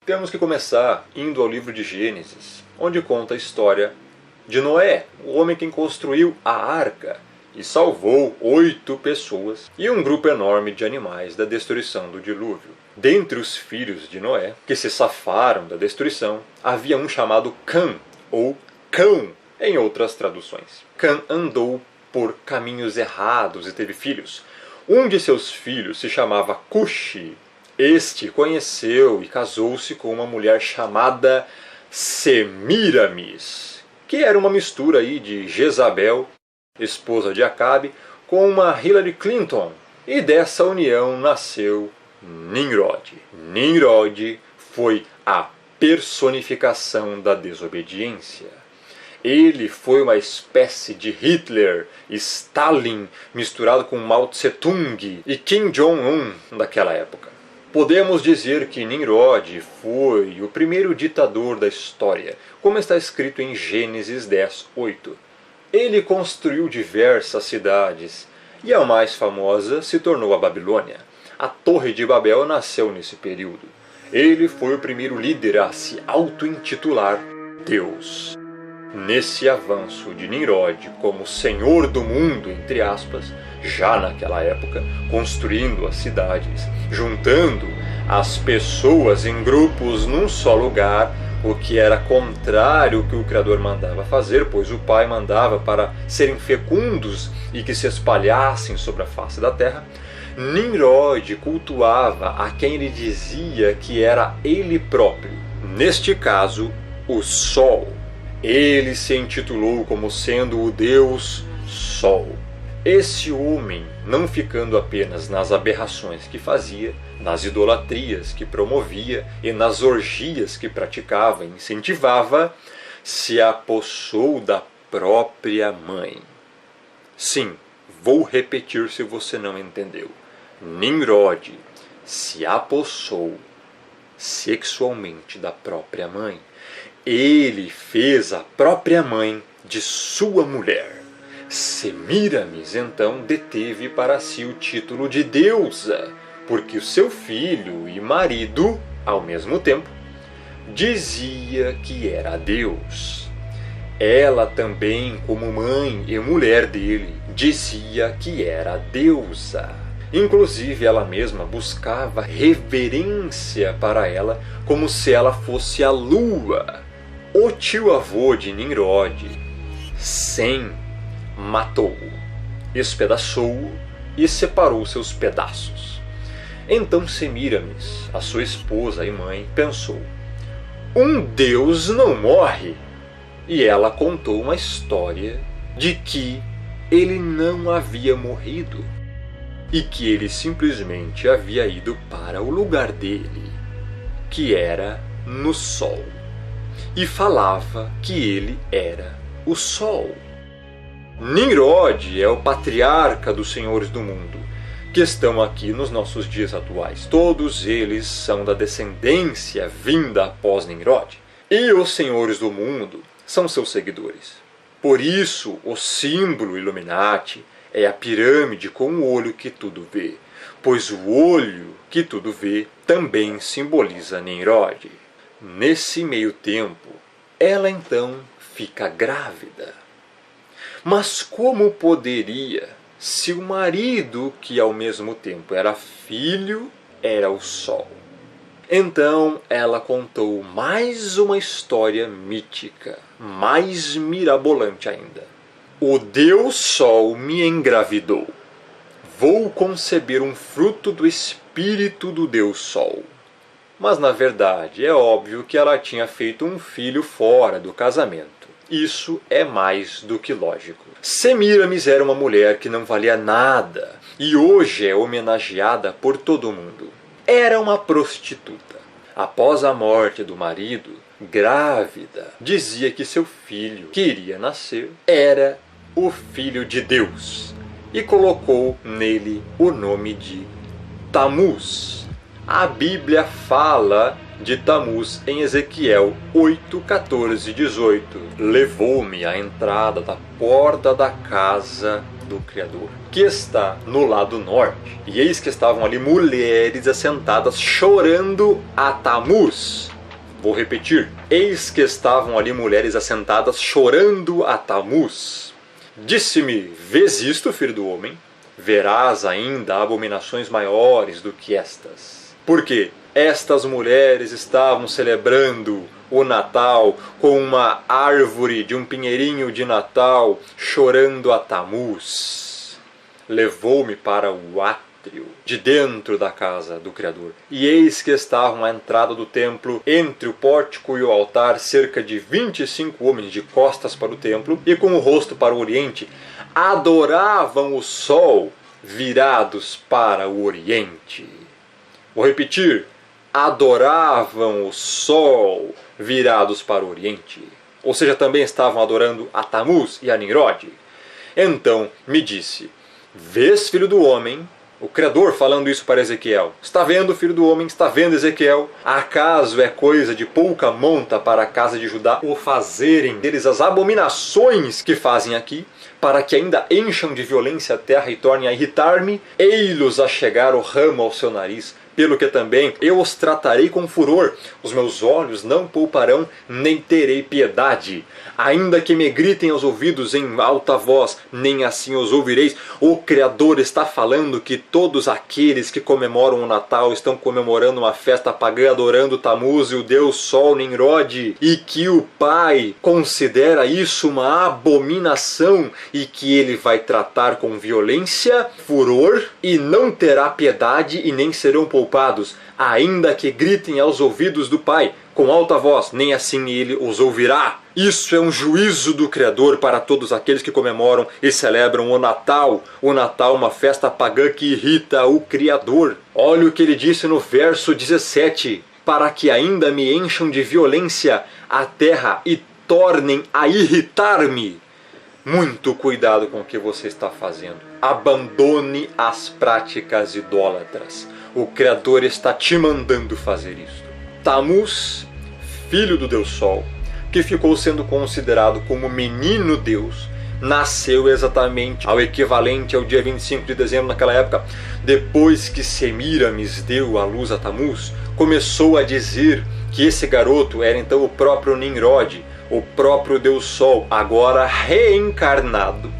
Temos que começar indo ao livro de Gênesis, onde conta a história de Noé, o homem que construiu a arca e salvou 8 pessoas e um grupo enorme de animais da destruição do dilúvio. Dentre os filhos de Noé, que se safaram da destruição, havia um chamado Cã, ou Cão, em outras traduções. Cã andou por caminhos errados e teve filhos. Um de seus filhos se chamava Cuxi. Este conheceu e casou-se com uma mulher chamada Semíramis, que era uma mistura aí de Jezabel, esposa de Acabe, com uma Hillary Clinton. E dessa união nasceu Nimrod. Nimrod foi a personificação da desobediência. Ele foi uma espécie de Hitler, Stalin, misturado com Mao Tse-tung e Kim Jong-un daquela época. Podemos dizer que Nimrod foi o primeiro ditador da história, como está escrito em Gênesis 10:8. Ele construiu diversas cidades, e a mais famosa se tornou a Babilônia. A Torre de Babel nasceu nesse período. Ele foi o primeiro líder a se auto-intitular Deus. Nesse avanço de Nimrod como senhor do mundo, entre aspas, já naquela época, construindo as cidades, juntando as pessoas em grupos num só lugar, o que era contrário ao que o Criador mandava fazer, pois o Pai mandava para serem fecundos e que se espalhassem sobre a face da terra. Nimrod cultuava a quem ele dizia que era ele próprio, neste caso, o Sol. Ele se intitulou como sendo o Deus Sol. Esse homem, não ficando apenas nas aberrações que fazia, nas idolatrias que promovia e nas orgias que praticava e incentivava, se apossou da própria mãe. Sim, vou repetir se você não entendeu. Nimrod se apossou sexualmente da própria mãe. Ele fez a própria mãe de sua mulher. Semíramis, então, deteve para si o título de deusa, porque o seu filho e marido, ao mesmo tempo, dizia que era Deus. Ela também, como mãe e mulher dele, dizia que era deusa. Inclusive, ela mesma buscava reverência para ela, como se ela fosse a lua. O tio-avô de Nimrod, Sem, matou-o, espedaçou-o e separou seus pedaços. Então Semíramis, a sua esposa e mãe, pensou: um Deus não morre. E ela contou uma história de que ele não havia morrido e que ele simplesmente havia ido para o lugar dele, que era no Sol. E falava que ele era o Sol. Nimrod é o patriarca dos senhores do mundo, que estão aqui nos nossos dias atuais. Todos eles são da descendência vinda após Nimrod. E os senhores do mundo são seus seguidores. Por isso, o símbolo Illuminati é a pirâmide com o olho que tudo vê, pois o olho que tudo vê também simboliza Nimrod. Nesse meio tempo, ela então fica grávida. Mas como poderia, se o marido, que ao mesmo tempo era filho, era o Sol? Então ela contou mais uma história mítica, mais mirabolante ainda. O Deus Sol me engravidou. Vou conceber um fruto do espírito do Deus Sol. Mas na verdade é óbvio que ela tinha feito um filho fora do casamento. Isso é mais do que lógico. Semíramis era uma mulher que não valia nada e hoje é homenageada por todo mundo. Era uma prostituta. Após a morte do marido, grávida, dizia que seu filho que iria nascer era o Filho de Deus e colocou nele o nome de Tamuz. A Bíblia fala de Tamuz em Ezequiel 8, 14 e 18. Levou-me à entrada da porta da casa do Criador, que está no lado norte. E eis que estavam ali mulheres assentadas chorando a Tamuz. Vou repetir. Eis que estavam ali mulheres assentadas chorando a Tamuz. Disse-me, vês isto, filho do homem? Verás ainda abominações maiores do que estas. Por quê? Estas mulheres estavam celebrando o Natal com uma árvore de um pinheirinho de Natal, chorando a Tamuz. Levou-me para o átrio de dentro da casa do Criador. E eis que estavam à entrada do templo, entre o pórtico e o altar, cerca de 25 homens de costas para o templo e com o rosto para o oriente, adoravam o sol, virados para o oriente. Vou repetir. Adoravam o sol, virados para o oriente. Ou seja, também estavam adorando a Tamuz e a Nimrod. Então me disse, vês, filho do homem, o Criador falando isso para Ezequiel. Está vendo, filho do homem, está vendo, Ezequiel? Acaso é coisa de pouca monta para a casa de Judá o fazerem deles as abominações que fazem aqui, para que ainda encham de violência a terra e tornem a irritar-me? Ei-los a chegar o ramo ao seu nariz, pelo que também eu os tratarei com furor, os meus olhos não pouparão, nem terei piedade. Ainda que me gritem aos ouvidos em alta voz, nem assim os ouvireis. O Criador está falando que todos aqueles que comemoram o Natal estão comemorando uma festa pagã, adorando Tamuz e o Deus Sol Nimrod, e que o Pai considera isso uma abominação e que ele vai tratar com violência, furor, e não terá piedade e nem serão poupados, ainda que gritem aos ouvidos do Pai com alta voz, nem assim ele os ouvirá. Isso é um juízo do Criador para todos aqueles que comemoram e celebram o Natal. O Natal, uma festa pagã que irrita o Criador. Olha o que ele disse no verso 17. Para que ainda me encham de violência a terra e tornem a irritar-me. Muito cuidado com o que você está fazendo. Abandone as práticas idólatras. O Criador está te mandando fazer isso. Tamuz, filho do Deus Sol, que ficou sendo considerado como menino Deus, nasceu exatamente ao equivalente ao dia 25 de dezembro naquela época. Depois que Semíramis deu à luz a Tamuz, começou a dizer que esse garoto era então o próprio Nimrod, o próprio Deus Sol, agora reencarnado.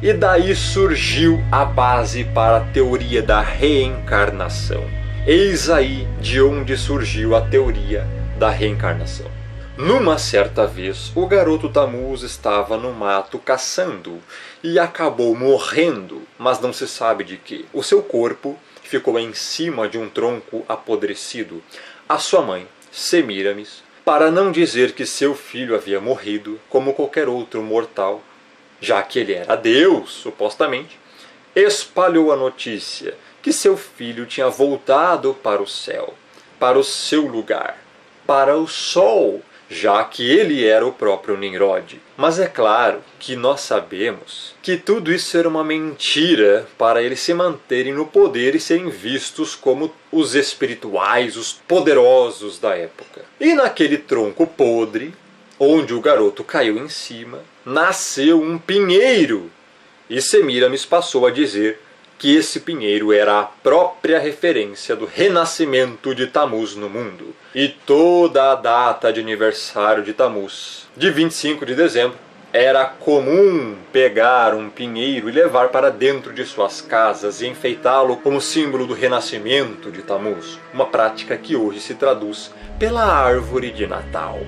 E daí surgiu a base para a teoria da reencarnação. Eis aí de onde surgiu a teoria da reencarnação. Numa certa vez, o garoto Tamuz estava no mato caçando e acabou morrendo, mas não se sabe de quê. O seu corpo ficou em cima de um tronco apodrecido. A sua mãe, Semíramis, para não dizer que seu filho havia morrido como qualquer outro mortal, já que ele era Deus, supostamente, espalhou a notícia que seu filho tinha voltado para o céu, para o seu lugar, para o sol, já que ele era o próprio Nimrod. Mas é claro que nós sabemos que tudo isso era uma mentira para eles se manterem no poder e serem vistos como os espirituais, os poderosos da época. E naquele tronco podre, onde o garoto caiu em cima, nasceu um pinheiro. E Semíramis passou a dizer que esse pinheiro era a própria referência do renascimento de Tamuz no mundo. E toda a data de aniversário de Tamuz, de 25 de dezembro, era comum pegar um pinheiro e levar para dentro de suas casas e enfeitá-lo como símbolo do renascimento de Tamuz, uma prática que hoje se traduz pela árvore de Natal.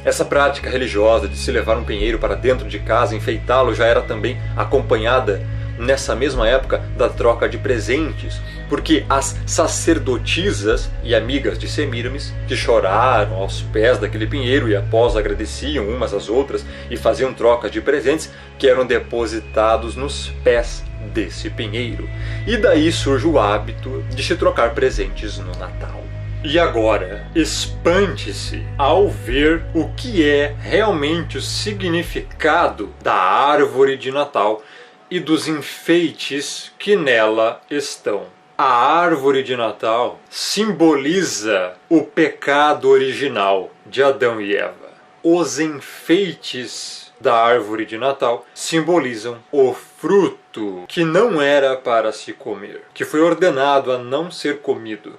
Essa prática religiosa de se levar um pinheiro para dentro de casa e enfeitá-lo já era também acompanhada nessa mesma época da troca de presentes, porque as sacerdotisas e amigas de Semíramis, que choraram aos pés daquele pinheiro e após agradeciam umas às outras e faziam trocas de presentes que eram depositados nos pés desse pinheiro. E daí surge o hábito de se trocar presentes no Natal. E agora, espante-se ao ver o que é realmente o significado da árvore de Natal e dos enfeites que nela estão. A árvore de Natal simboliza o pecado original de Adão e Eva. Os enfeites da árvore de Natal simbolizam o fruto que não era para se comer, que foi ordenado a não ser comido.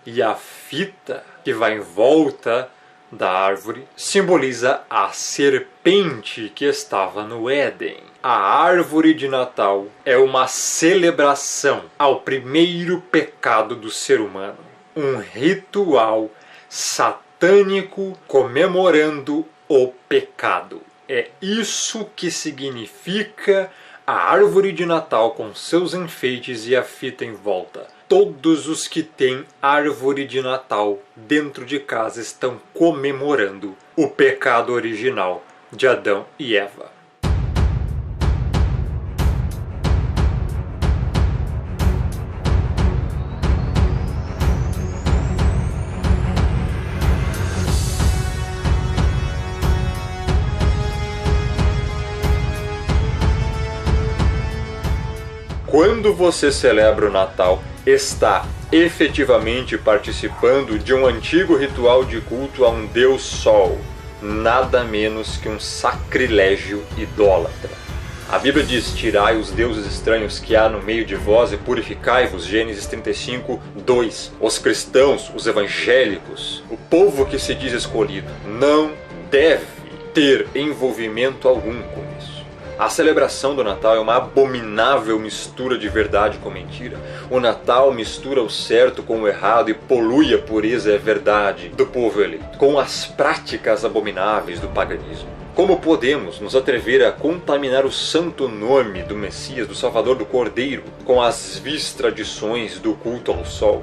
E a fita que vai em volta da árvore simboliza a serpente que estava no Éden. A árvore de Natal é uma celebração ao primeiro pecado do ser humano. Um ritual satânico comemorando o pecado. É isso que significa a árvore de Natal com seus enfeites e a fita em volta. Todos os que têm árvore de Natal dentro de casa estão comemorando o pecado original de Adão e Eva. Quando você celebra o Natal, está efetivamente participando de um antigo ritual de culto a um deus Sol, nada menos que um sacrilégio idólatra. A Bíblia diz: tirai os deuses estranhos que há no meio de vós e purificai-vos, Gênesis 35, 2. Os cristãos, os evangélicos, o povo que se diz escolhido, não deve ter envolvimento algum com isso. A celebração do Natal é uma abominável mistura de verdade com mentira. O Natal mistura o certo com o errado e polui a pureza e a verdade do povo eleito, com as práticas abomináveis do paganismo. Como podemos nos atrever a contaminar o santo nome do Messias, do Salvador, do Cordeiro, com as vis tradições do culto ao sol?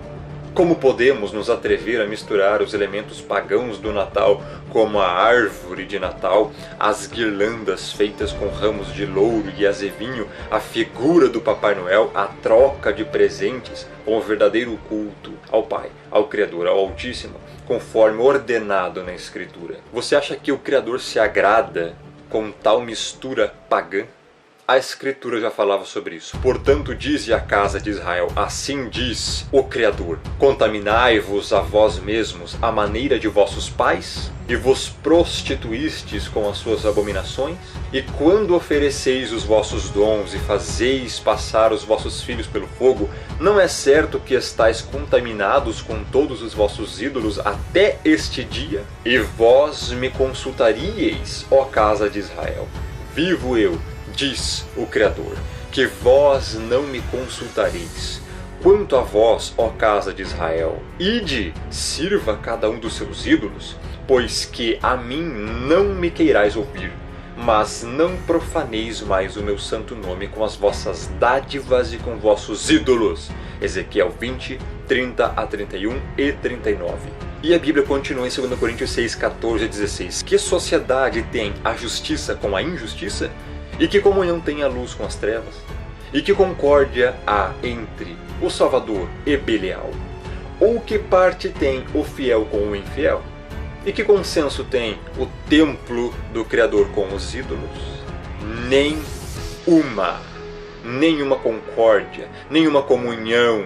Como podemos nos atrever a misturar os elementos pagãos do Natal, como a árvore de Natal, as guirlandas feitas com ramos de louro e azevinho, a figura do Papai Noel, a troca de presentes, com o verdadeiro culto ao Pai, ao Criador, ao Altíssimo, conforme ordenado na Escritura? Você acha que o Criador se agrada com tal mistura pagã? A Escritura já falava sobre isso. Portanto, dize a casa de Israel: assim diz o Criador: contaminai-vos a vós mesmos à maneira de vossos pais, e vos prostituístes com as suas abominações? E quando ofereceis os vossos dons e fazeis passar os vossos filhos pelo fogo, não é certo que estáis contaminados com todos os vossos ídolos até este dia? E vós me consultaríeis, ó casa de Israel. Vivo eu, diz o Criador, que vós não me consultareis. Quanto a vós, ó casa de Israel, ide, sirva cada um dos seus ídolos, pois que a mim não me queirais ouvir, mas não profaneis mais o meu santo nome com as vossas dádivas e com vossos ídolos. Ezequiel 20, 30 a 31 e 39. E a Bíblia continua em 2 Coríntios 6, 14 a 16. Que sociedade tem a justiça com a injustiça? E que comunhão tem a luz com as trevas? E que concórdia há entre o Salvador e Belial? Ou que parte tem o fiel com o infiel? E que consenso tem o templo do Criador com os ídolos? Nenhuma concórdia, nenhuma comunhão,